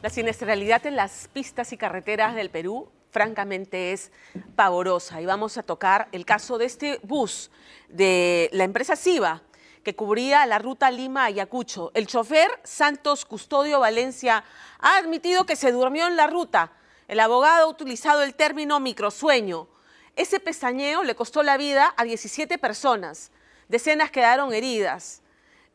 La siniestralidad en las pistas y carreteras del Perú, francamente, es pavorosa. Y vamos a tocar el caso de este bus de la empresa Siva, que cubría la ruta Lima-Ayacucho. El chofer, Santos Custodio Valencia, ha admitido que se durmió en la ruta. El abogado ha utilizado el término microsueño. Ese pestañeo le costó la vida a 17 personas. Decenas quedaron heridas.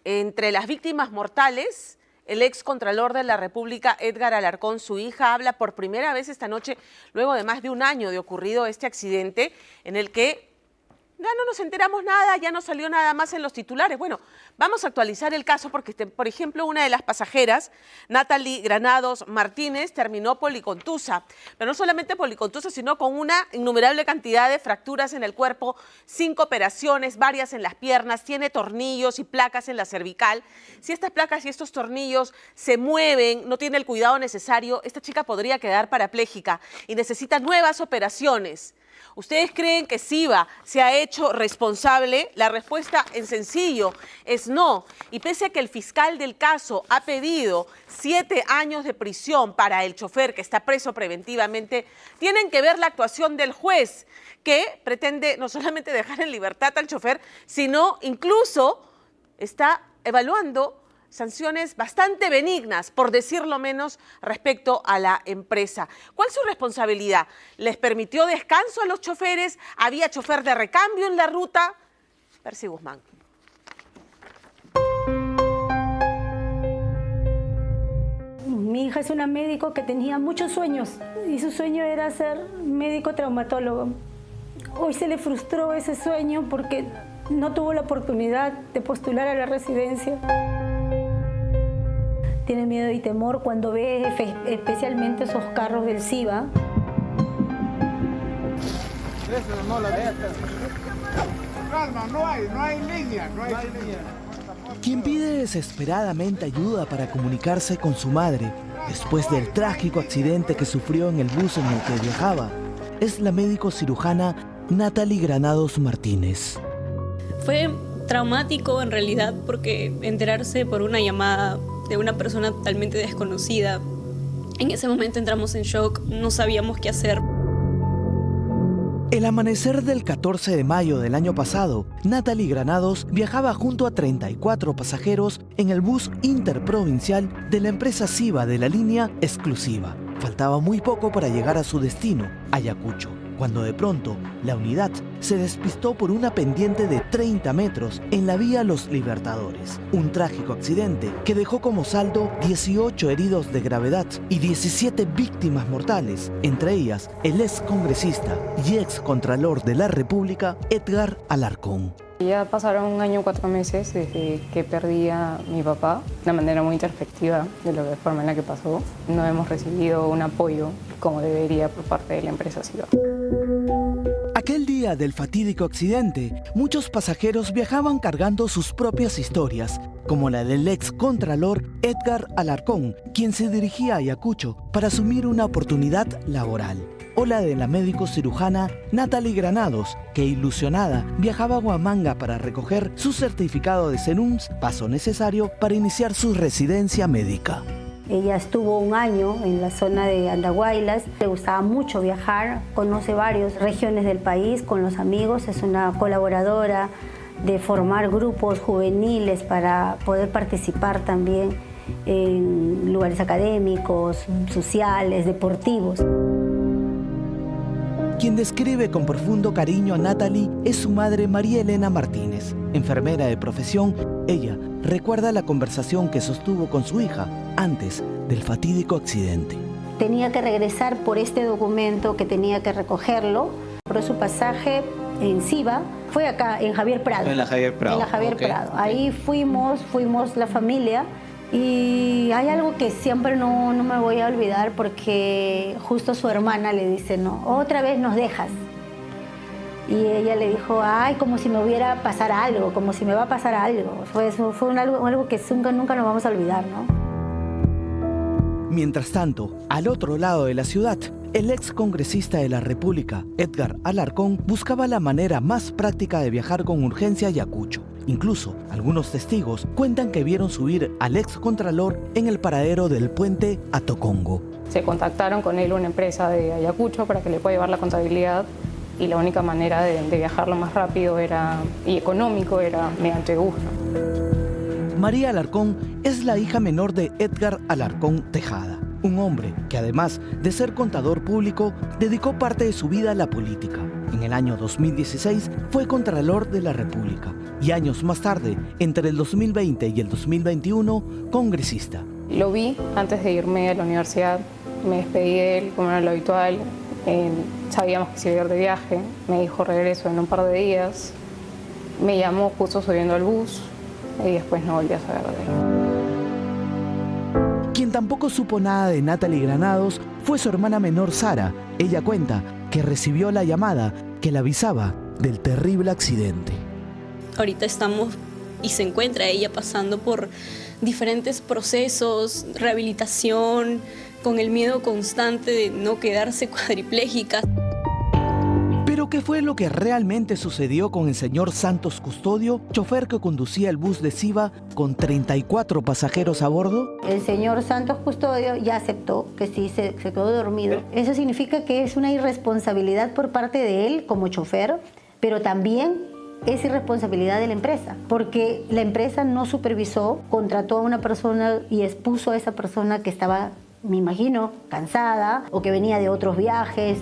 Entre las víctimas mortales, el ex Contralor de la República, Edgar Alarcón, su hija, habla por primera vez esta noche, luego de más de un año de ocurrido este accidente, en el que ya no nos enteramos nada, ya no salió nada más en los titulares. Bueno, vamos a actualizar el caso porque, por ejemplo, una de las pasajeras, Natalie Granados Martínez, terminó policontusa. Pero no solamente policontusa, sino con una innumerable cantidad de fracturas en el cuerpo, 5 operaciones, varias en las piernas, tiene tornillos y placas en la cervical. Si estas placas y estos tornillos se mueven, no tiene el cuidado necesario, esta chica podría quedar parapléjica y necesita nuevas operaciones. ¿Ustedes creen que Siva se ha hecho responsable? La respuesta en sencillo es no. Y pese a que el fiscal del caso ha pedido 7 años de prisión para el chofer que está preso preventivamente, tienen que ver la actuación del juez, que pretende no solamente dejar en libertad al chofer, sino incluso está evaluando sanciones bastante benignas, por decirlo menos, respecto a la empresa. ¿Cuál es su responsabilidad? ¿Les permitió descanso a los choferes? ¿Había chofer de recambio en la ruta? Percy Guzmán. Mi hija es una médico que tenía muchos sueños y su sueño era ser médico traumatólogo. Hoy se le frustró ese sueño porque no tuvo la oportunidad de postular a la residencia. Tiene miedo y temor cuando ve especialmente esos carros del Siva. Calma, no hay línea, no hay línea. Quien pide desesperadamente ayuda para comunicarse con su madre después del trágico accidente que sufrió en el bus en el que viajaba es la médico cirujana Natalie Granados Martínez. Fue traumático en realidad porque enterarse por una llamada de una persona totalmente desconocida. En ese momento entramos en shock, no sabíamos qué hacer. El amanecer del 14 de mayo del año pasado, Natalie Granados viajaba junto a 34 pasajeros en el bus interprovincial de la empresa Siva de la línea exclusiva. Faltaba muy poco para llegar a su destino, Ayacucho, cuando de pronto la unidad se despistó por una pendiente de 30 metros en la vía Los Libertadores. Un trágico accidente que dejó como saldo 18 heridos de gravedad y 17 víctimas mortales, entre ellas el ex congresista y ex contralor de la República, Edgar Alarcón. Ya pasaron 1 año 4 meses desde que perdí a mi papá, de manera muy introspectiva de la forma en la que pasó. No hemos recibido un apoyo como debería por parte de la empresa Siva. Aquel día del fatídico accidente, muchos pasajeros viajaban cargando sus propias historias, como la del ex contralor Edgar Alarcón, quien se dirigía a Ayacucho para asumir una oportunidad laboral, o la de la médico cirujana Natalie Granados, que ilusionada viajaba a Huamanga para recoger su certificado de SENUMS, paso necesario para iniciar su residencia médica. Ella estuvo 1 año en la zona de Andahuaylas, le gustaba mucho viajar, conoce varias regiones del país con los amigos, es una colaboradora de formar grupos juveniles para poder participar también en lugares académicos, sociales, deportivos. Quien describe con profundo cariño a Natalie es su madre María Elena Martínez. Enfermera de profesión, ella recuerda la conversación que sostuvo con su hija antes del fatídico accidente. Tenía que regresar por este documento que tenía que recogerlo, pero su pasaje en Siva fue acá, en Javier Prado. En la Javier Prado. En la Javier Prado. Ahí fuimos la familia. Y hay algo que siempre no me voy a olvidar porque justo su hermana le dice, no, otra vez nos dejas. Y ella le dijo, ay, como si me hubiera pasar algo, como si me va a pasar algo. Fue algo que nunca nos vamos a olvidar, ¿no? Mientras tanto, al otro lado de la ciudad, el ex congresista de la República, Edgar Alarcón, buscaba la manera más práctica de viajar con urgencia a Ayacucho. Incluso, algunos testigos cuentan que vieron subir al excontralor en el paradero del puente a Tocongo. Se contactaron con él una empresa de Ayacucho para que le pueda llevar la contabilidad y la única manera de viajarlo más rápido y económico era mediante bus. María Alarcón es la hija menor de Edgar Alarcón Tejada, un hombre que además de ser contador público, dedicó parte de su vida a la política. En el año 2016 fue Contralor de la República y años más tarde, entre el 2020 y el 2021, congresista. Lo vi antes de irme a la universidad, me despedí de él como era lo habitual, sabíamos que se iba a ir de viaje, me dijo regreso en un par de días, me llamó justo subiendo al bus y después no volví a saber de él. Quien tampoco supo nada de Natalie Granados fue su hermana menor Sara. Ella cuenta que recibió la llamada que le avisaba del terrible accidente. Ahorita estamos y se encuentra ella pasando por diferentes procesos, rehabilitación, con el miedo constante de no quedarse cuadriplégica. ¿Pero qué fue lo que realmente sucedió con el señor Santos Custodio, chofer que conducía el bus de Siva con 34 pasajeros a bordo? El señor Santos Custodio ya aceptó que sí se quedó dormido. Eso significa que es una irresponsabilidad por parte de él como chofer, pero también es irresponsabilidad de la empresa, porque la empresa no supervisó, contrató a una persona y expuso a esa persona que estaba, me imagino, cansada o que venía de otros viajes.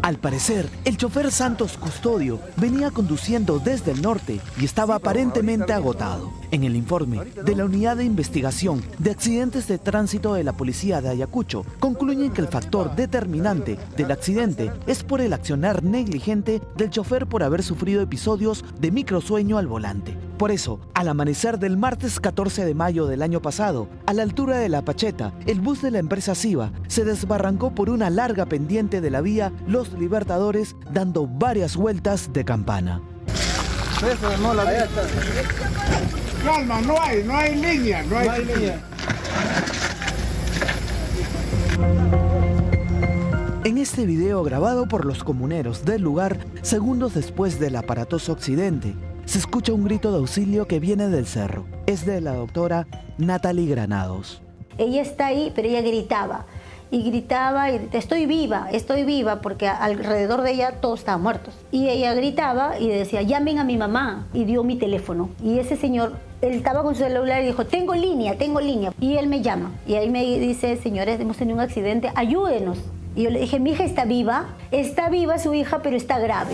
Al parecer, el chofer Santos Custodio venía conduciendo desde el norte y estaba aparentemente agotado. En el informe de la Unidad de Investigación de Accidentes de Tránsito de la Policía de Ayacucho, concluyen que el factor determinante del accidente es por el accionar negligente del chofer por haber sufrido episodios de microsueño al volante. Por eso, al amanecer del martes 14 de mayo del año pasado, a la altura de La Pacheta, el bus de la empresa Siva se desbarrancó por una larga pendiente de la vía Los Libertadores, dando varias vueltas de campana. Calma, no hay línea, no hay línea. En este video grabado por los comuneros del lugar, segundos después del aparatoso accidente, se escucha un grito de auxilio que viene del cerro. Es de la doctora Natalie Granados. Ella está ahí, pero ella gritaba. Y gritaba, y estoy viva, porque alrededor de ella todos estaban muertos. Y ella gritaba y decía, llamen a mi mamá. Y dio mi teléfono. Y ese señor, él estaba con su celular y dijo, tengo línea. Y él me llama. Y ahí me dice, señores, hemos tenido un accidente, ayúdenos. Y yo le dije, mi hija está viva su hija, pero está grave.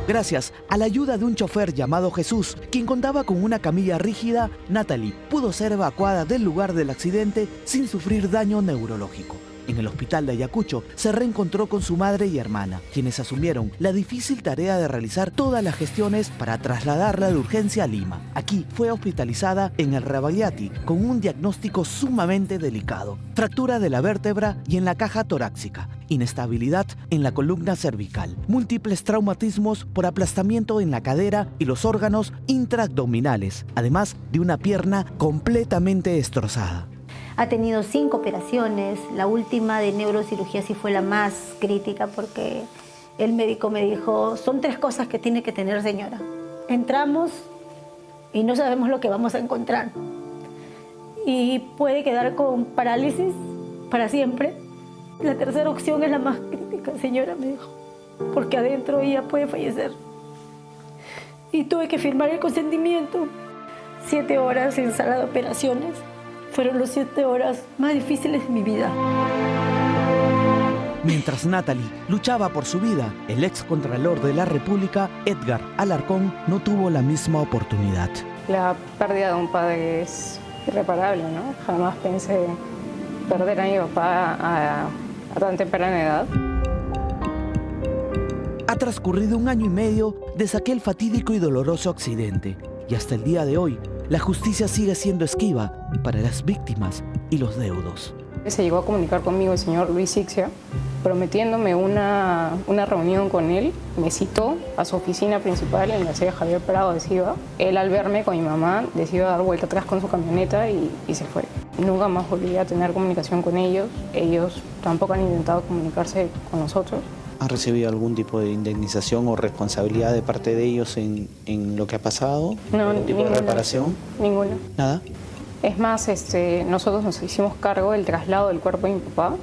Gracias a la ayuda de un chofer llamado Jesús, quien contaba con una camilla rígida, Natalie pudo ser evacuada del lugar del accidente sin sufrir daño neurológico. En el hospital de Ayacucho se reencontró con su madre y hermana, quienes asumieron la difícil tarea de realizar todas las gestiones para trasladarla de urgencia a Lima. Aquí fue hospitalizada en el Rabayati con un diagnóstico sumamente delicado: fractura de la vértebra y en la caja torácica, inestabilidad en la columna cervical, múltiples traumatismos por aplastamiento en la cadera y los órganos intraabdominales, además de una pierna completamente destrozada. Ha tenido 5 operaciones, la última de neurocirugía sí fue la más crítica porque el médico me dijo, son 3 cosas que tiene que tener, señora. Entramos y no sabemos lo que vamos a encontrar. Y puede quedar con parálisis para siempre. La tercera opción es la más crítica, señora, me dijo, porque adentro ella puede fallecer. Y tuve que firmar el consentimiento. 7 horas en sala de operaciones. Fueron las 7 horas más difíciles de mi vida. Mientras Natalie luchaba por su vida, el excontralor de la República, Edgar Alarcón, no tuvo la misma oportunidad. La pérdida de un padre es irreparable, ¿no? Jamás pensé perder a mi papá a tan temprana edad. Ha transcurrido 1 año y medio desde aquel fatídico y doloroso accidente, y hasta el día de hoy, la justicia sigue siendo esquiva para las víctimas y los deudos. Se llegó a comunicar conmigo el señor Luis Ixia, prometiéndome una reunión con él. Me citó a su oficina principal en la sede Javier Prado de Siva. Él, al verme con mi mamá, decidió dar vuelta atrás con su camioneta y se fue. Nunca más volví a tener comunicación con ellos. Ellos tampoco han intentado comunicarse con nosotros. ¿Han recibido algún tipo de indemnización o responsabilidad de parte de ellos en lo que ha pasado? No, ¿Algún tipo de reparación? Ninguna. ¿Nada? Es más, nosotros nos hicimos cargo del traslado del cuerpo de mi papá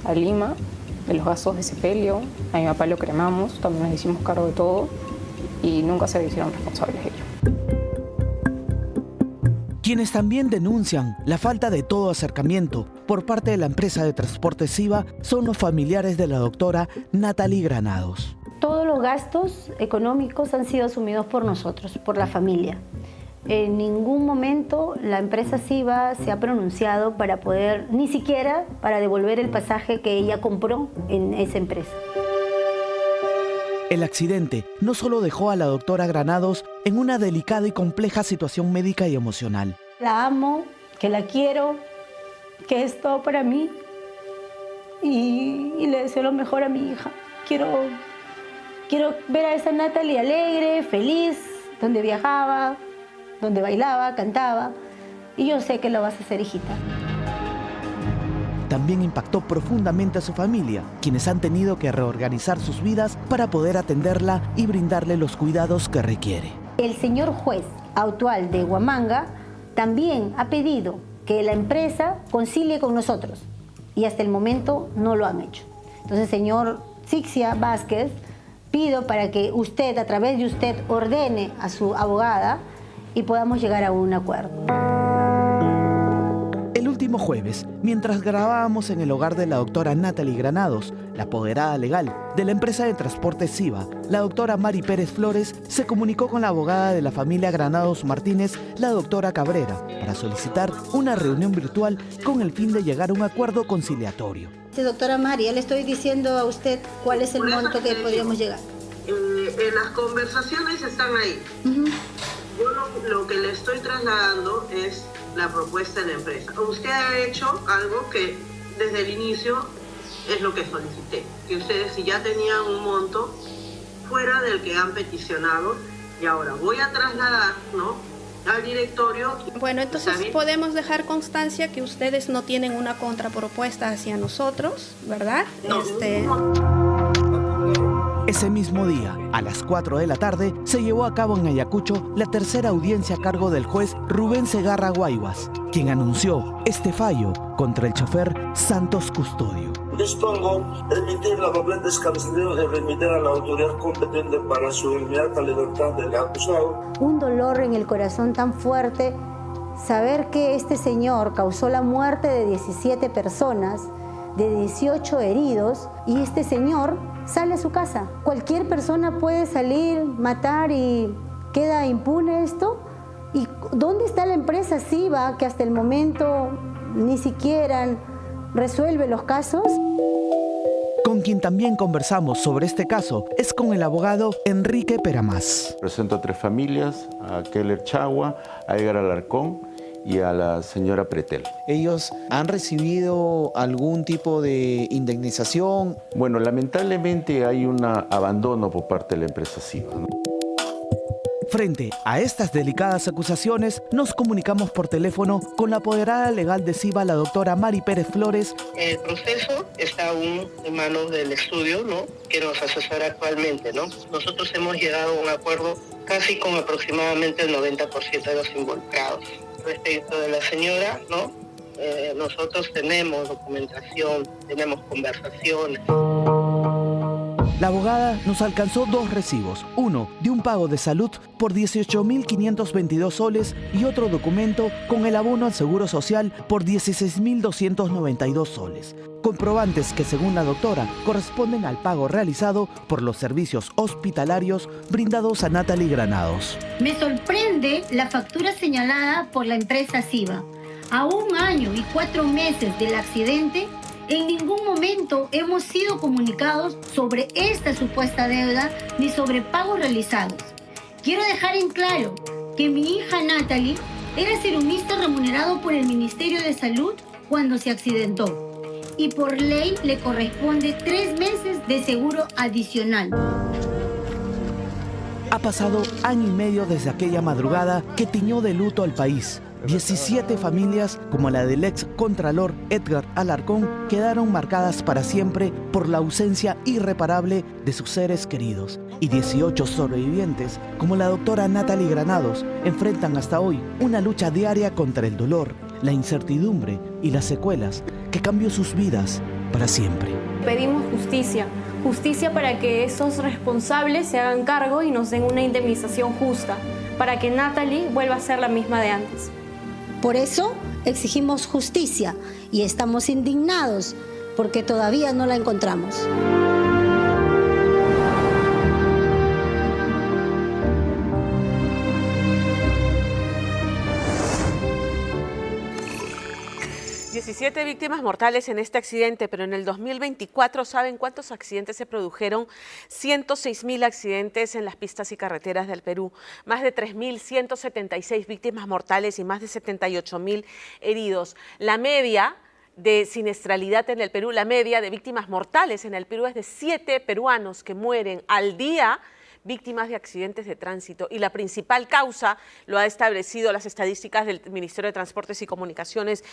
a Lima, de los gastos de sepelio. A mi papá lo cremamos, también nos hicimos cargo de todo y nunca se hicieron responsables de ello. Quienes también denuncian la falta de todo acercamiento por parte de la empresa de transporte Siva son los familiares de la doctora Natalie Granados. Todos los gastos económicos han sido asumidos por nosotros, por la familia. En ningún momento la empresa Siva se ha pronunciado para poder, ni siquiera para devolver el pasaje que ella compró en esa empresa. El accidente no solo dejó a la doctora Granados en una delicada y compleja situación médica y emocional. La amo, que la quiero, que es todo para mí y le deseo lo mejor a mi hija. Quiero ver a esa Natalie alegre, feliz, donde viajaba, donde bailaba, cantaba, y yo sé que lo vas a hacer, hijita. También impactó profundamente a su familia, quienes han tenido que reorganizar sus vidas para poder atenderla y brindarle los cuidados que requiere. El señor juez actual de Huamanga también ha pedido que la empresa concilie con nosotros y hasta el momento no lo han hecho. Entonces, señor Sixia Vázquez, pido para que usted, a través de usted, ordene a su abogada y podamos llegar a un acuerdo. El último jueves, mientras grabábamos en el hogar de la doctora Natalie Granados, la apoderada legal de la empresa de transporte Siva, la doctora Mari Pérez Flores se comunicó con la abogada de la familia Granados Martínez, la doctora Cabrera, para solicitar una reunión virtual con el fin de llegar a un acuerdo conciliatorio. Doctora Mari, ya le estoy diciendo a usted cuál es el monto que podríamos llegar. Las conversaciones están ahí. Yo lo que le estoy trasladando es la propuesta de la empresa. Usted ha hecho algo que desde el inicio es lo que solicité, que ustedes, si ya tenían un monto fuera del que han peticionado, y ahora voy a trasladar, ¿no?, al directorio. Bueno, entonces podemos dejar constancia que ustedes no tienen una contrapropuesta hacia nosotros, ¿verdad? No. Ese mismo día, a las 4 de la tarde, se llevó a cabo en Ayacucho la tercera audiencia a cargo del juez Rubén Segarra Guayguas, quien anunció este fallo contra el chofer Santos Custodio. Dispongo emitir la papeleta esclarecido de remitir a la autoridad competente para su inmediata libertad del acusado. Un dolor en el corazón tan fuerte, saber que este señor causó la muerte de 17 personas, de 18 heridos, y este señor sale a su casa. Cualquier persona puede salir, matar y queda impune esto. ¿Y dónde está la empresa Siva, que hasta el momento ni siquiera resuelve los casos? Con quien también conversamos sobre este caso es con el abogado Enrique Peramás. Presento a 3 familias, a Keller Chagua, a Edgar Alarcón y a la señora Pretel. ¿Ellos han recibido algún tipo de indemnización? Bueno, lamentablemente hay un abandono por parte de la empresa Siva, ¿no? Frente a estas delicadas acusaciones, nos comunicamos por teléfono con la apoderada legal de Siva, la doctora Mari Pérez Flores. El proceso está aún en manos del estudio, ¿no?, que nos asesora actualmente, ¿no? Nosotros hemos llegado a un acuerdo casi con aproximadamente el 90% de los involucrados. Respecto de la señora, ¿no?, nosotros tenemos documentación, tenemos conversaciones. La abogada nos alcanzó 2 recibos, uno de un pago de salud por 18.522 soles y otro documento con el abono al Seguro Social por 16.292 soles. Comprobantes que, según la doctora, corresponden al pago realizado por los servicios hospitalarios brindados a Natalie Granados. Me sorprende la factura señalada por la empresa Siva. A 1 año y 4 meses del accidente, en ningún momento hemos sido comunicados sobre esta supuesta deuda ni sobre pagos realizados. Quiero dejar en claro que mi hija Natalie era serumista remunerado por el Ministerio de Salud cuando se accidentó y por ley le corresponde 3 meses de seguro adicional. Ha pasado 1 año y medio desde aquella madrugada que tiñó de luto al país, 17 familias, como la del ex contralor Edgar Alarcón, quedaron marcadas para siempre por la ausencia irreparable de sus seres queridos. Y 18 sobrevivientes, como la doctora Natalie Granados, enfrentan hasta hoy una lucha diaria contra el dolor, la incertidumbre y las secuelas que cambió sus vidas para siempre. Pedimos justicia, justicia para que esos responsables se hagan cargo y nos den una indemnización justa, para que Natalie vuelva a ser la misma de antes. Por eso exigimos justicia y estamos indignados porque todavía no la encontramos. ...17 víctimas mortales en este accidente, pero en el 2024, ¿saben cuántos accidentes se produjeron? 106.000 accidentes en las pistas y carreteras del Perú, más de 3.176 víctimas mortales y más de 78.000 heridos. La media de siniestralidad en el Perú, la media de víctimas mortales en el Perú es de 7 peruanos que mueren al día víctimas de accidentes de tránsito, y la principal causa, lo ha establecido las estadísticas del Ministerio de Transportes y Comunicaciones,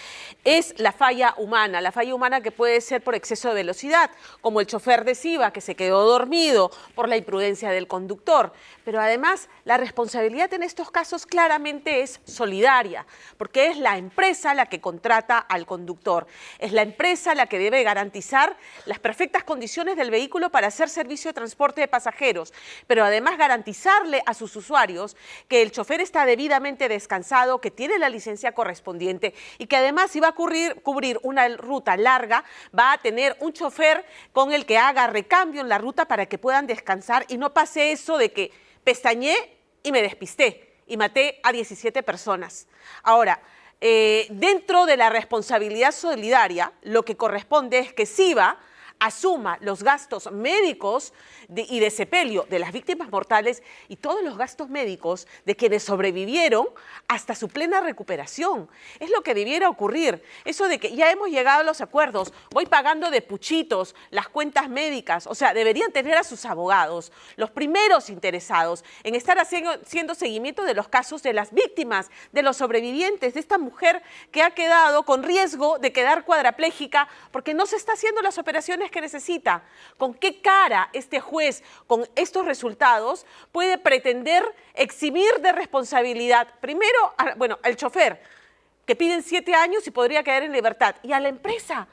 es la falla humana que puede ser por exceso de velocidad, como el chofer de Siva que se quedó dormido por la imprudencia del conductor. Pero además la responsabilidad en estos casos claramente es solidaria, porque es la empresa la que contrata al conductor, es la empresa la que debe garantizar las perfectas condiciones del vehículo para hacer servicio de transporte de pasajeros, pero además garantizarle a sus usuarios que el chofer está debidamente descansado, que tiene la licencia correspondiente y que además, si va a cubrir una ruta larga, va a tener un chofer con el que haga recambio en la ruta para que puedan descansar y no pase eso de que pestañeé y me despisté y maté a 17 personas. Ahora, dentro de la responsabilidad solidaria, lo que corresponde es que Siva asuma los gastos médicos y de sepelio de las víctimas mortales y todos los gastos médicos de quienes sobrevivieron hasta su plena recuperación. Es lo que debiera ocurrir. Eso de que ya hemos llegado a los acuerdos, voy pagando de puchitos las cuentas médicas, o sea, deberían tener a sus abogados, los primeros interesados en estar haciendo seguimiento de los casos de las víctimas, de los sobrevivientes, de esta mujer que ha quedado con riesgo de quedar cuadraplégica porque no se está haciendo las operaciones que necesita. ¿Con qué cara este juez, con estos resultados, puede pretender eximir de responsabilidad primero, al chofer, que piden 7 años y podría quedar en libertad, y a la empresa?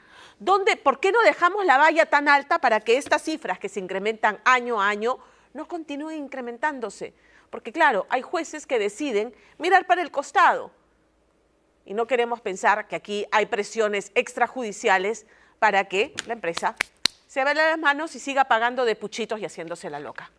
¿Por qué no dejamos la valla tan alta para que estas cifras que se incrementan año a año no continúen incrementándose? Porque claro, hay jueces que deciden mirar para el costado y no queremos pensar que aquí hay presiones extrajudiciales para que la empresa se vele las manos y siga pagando de puchitos y haciéndose la loca.